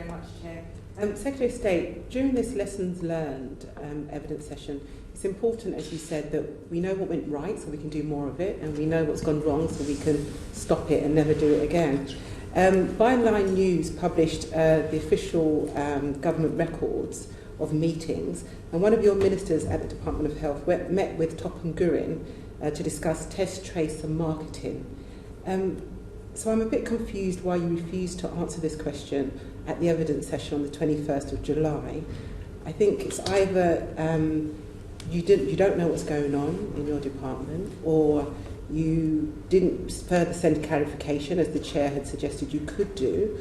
very much, Chair. Secretary of State, during this lessons learned evidence session, it's important, as you said, that we know what went right so we can do more of it, and we know what's gone wrong so we can stop it and never do it again. Byline News published the official government records of meetings, and one of your ministers at the Department of Health met with Topham Gurin to discuss test, trace and marketing. So I'm a bit confused why you refused to answer this question at the evidence session on the 21st of July. I think it's either you don't know what's going on in your department, or you didn't further send clarification, as the chair had suggested you could do,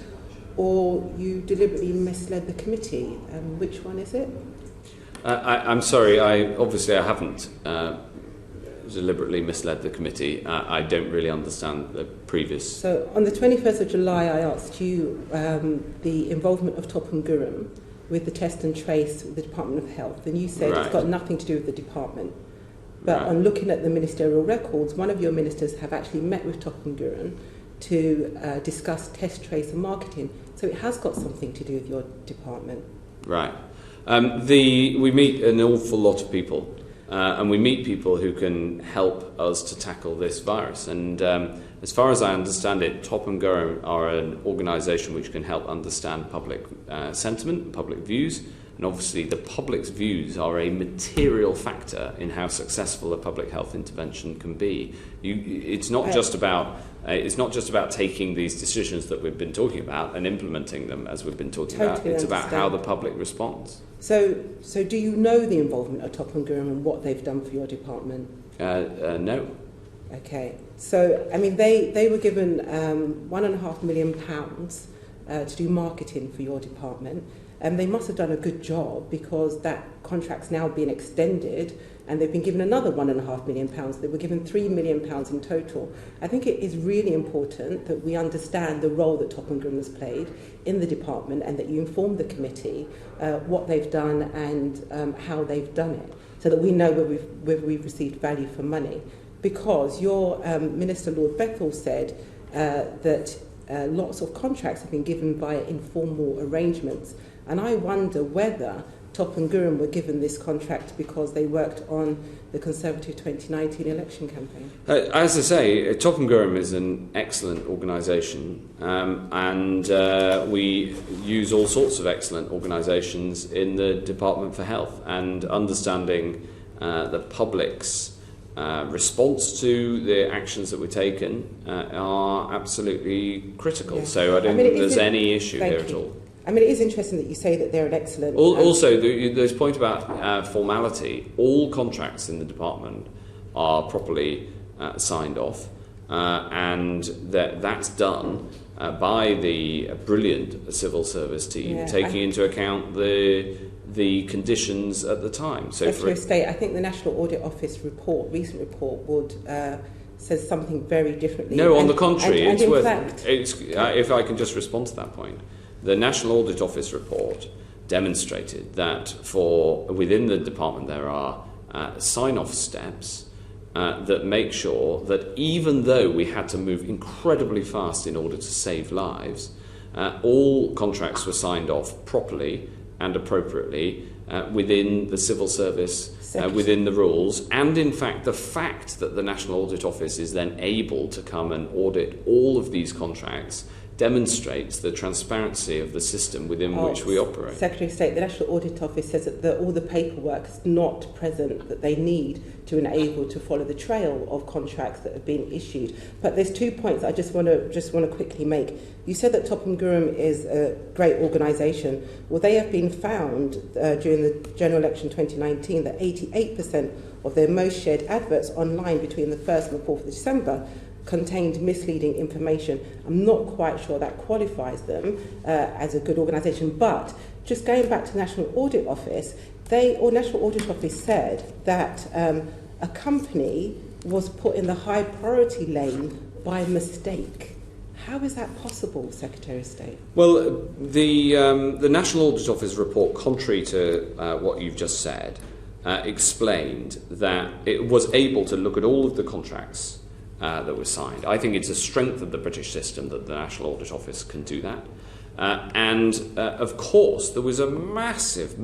or you deliberately misled the committee. Which one is it? I'm sorry, I haven't deliberately misled the committee. I don't really understand the previous... So on the 21st of July, I asked you the involvement of Topham Gurin with the test and trace with the Department of Health, and you said It's got nothing to do with the department. But on looking at the ministerial records, one of your ministers have actually met with Topham Gurin to discuss test, trace and marketing. So it has got something to do with your department. Right. We meet an awful lot of people, and we meet people who can help us to tackle this virus. And as far as I understand it, Topham Gurin are an organisation which can help understand public sentiment, public views. And obviously the public's views are a material factor in how successful a public health intervention can be. It's not just about taking these decisions that we've been talking about and implementing them as we've been talking about. It's about how the public responds. So do you know the involvement of Topham Gurin and what they've done for your department? No. Okay. So, I mean, they were given £1.5 million to do marketing for your department. And they must have done a good job, because that contract's now been extended and they've been given another £1.5 million. They were given £3 million in total. I think it is really important that we understand the role that Topham Gurin has played in the department, and that you inform the committee what they've done and how they've done it, so that we know whether we've received value for money. Because your Minister, Lord Bethel, said that lots of contracts have been given via informal arrangements. And I wonder whether Topham Gurin were given this contract because they worked on the Conservative 2019 election campaign. As I say, Topham Gurin is an excellent organisation, and we use all sorts of excellent organisations in the Department for Health, and understanding the public's response to the actions that were taken are absolutely critical. Yeah. So I don't think there's any issue here at all. I mean, it is interesting that you say that they're an excellent... Also, this point about formality, all contracts in the department are properly signed off, and that's done by the brilliant civil service team, taking into account the conditions at the time. So, Secretary of State, I think the National Audit Office recent report would... says something very differently. No, on the contrary, if I can just respond to that point. The National Audit Office report demonstrated that within the department there are sign-off steps that make sure that even though we had to move incredibly fast in order to save lives, all contracts were signed off properly and appropriately within the civil service, within the rules. And in fact, the fact that the National Audit Office is then able to come and audit all of these contracts demonstrates the transparency of the system within which we operate. Secretary of State, the National Audit Office says that all the paperwork is not present that they need to enable to follow the trail of contracts that have been issued. But there's 2 points I just want to quickly make. You said that Topham Gurin is a great organisation. Well, they have been found during the general election 2019 that 88% of their most shared adverts online between the 1st and the 4th of December contained misleading information. I'm not quite sure that qualifies them as a good organisation. But just going back to the National Audit Office, National Audit Office said that a company was put in the high priority lane by mistake. How is that possible, Secretary of State? Well, the National Audit Office report, contrary to what you've just said, explained that it was able to look at all of the contracts that were signed. I think it's a strength of the British system that the National Audit Office can do that. Of course, there was a massive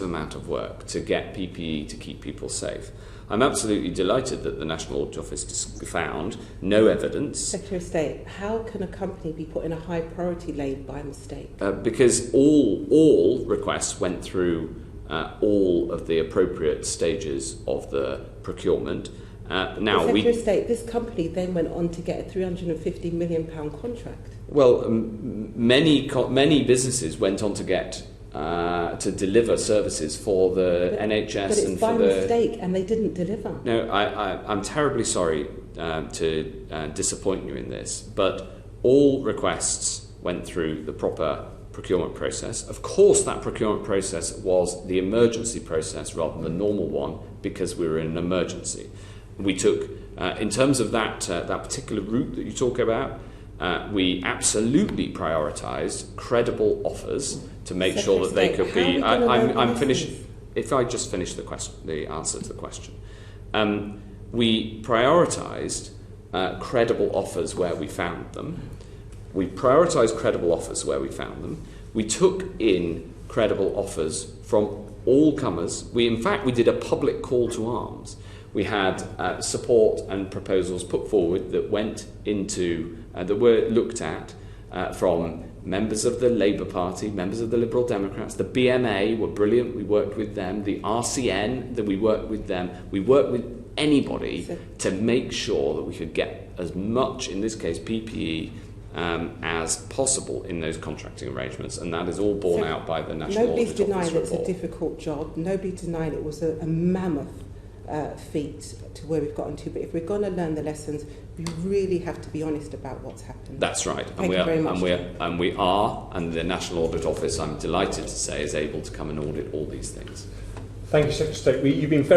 amount of work to get PPE to keep people safe. I'm absolutely delighted that the National Audit Office found no evidence. Secretary of State, how can a company be put in a high priority lane by mistake? Because all requests went through all of the appropriate stages of the procurement. Secretary of State, this company then went on to get a £350 million contract. Well, many businesses went on to get to deliver services for the NHS, but it's by mistake, and they didn't deliver. No, I'm terribly sorry to disappoint you in this, but all requests went through the proper procurement process. Of course, that procurement process was the emergency process rather than the normal one, because we were in an emergency. We took, in terms of that particular route that you talk about, we absolutely prioritised credible offers to make sure that they could be. I'm finished. If I just finish the answer to the question, we prioritised credible offers where we found them. We prioritised credible offers where we found them. We took in credible offers from all comers. We did a public call to arms. We had support and proposals put forward that went into that were looked at from members of the Labour Party, members of the Liberal Democrats. The BMA were brilliant. We worked with them. The RCN, that we worked with them. We worked with anybody to make sure that we could get as much, in this case, PPE, as possible in those contracting arrangements, and that is all borne out by the National Audit Office report. Nobody's denying it's a difficult job. Nobody's denying it was a mammoth feat to where we've gotten to. But if we're going to learn the lessons, we really have to be honest about what's happened. That's right. Thank you very much. And the National Audit Office, I'm delighted to say, is able to come and audit all these things. Thank you, Secretary of State. You've been very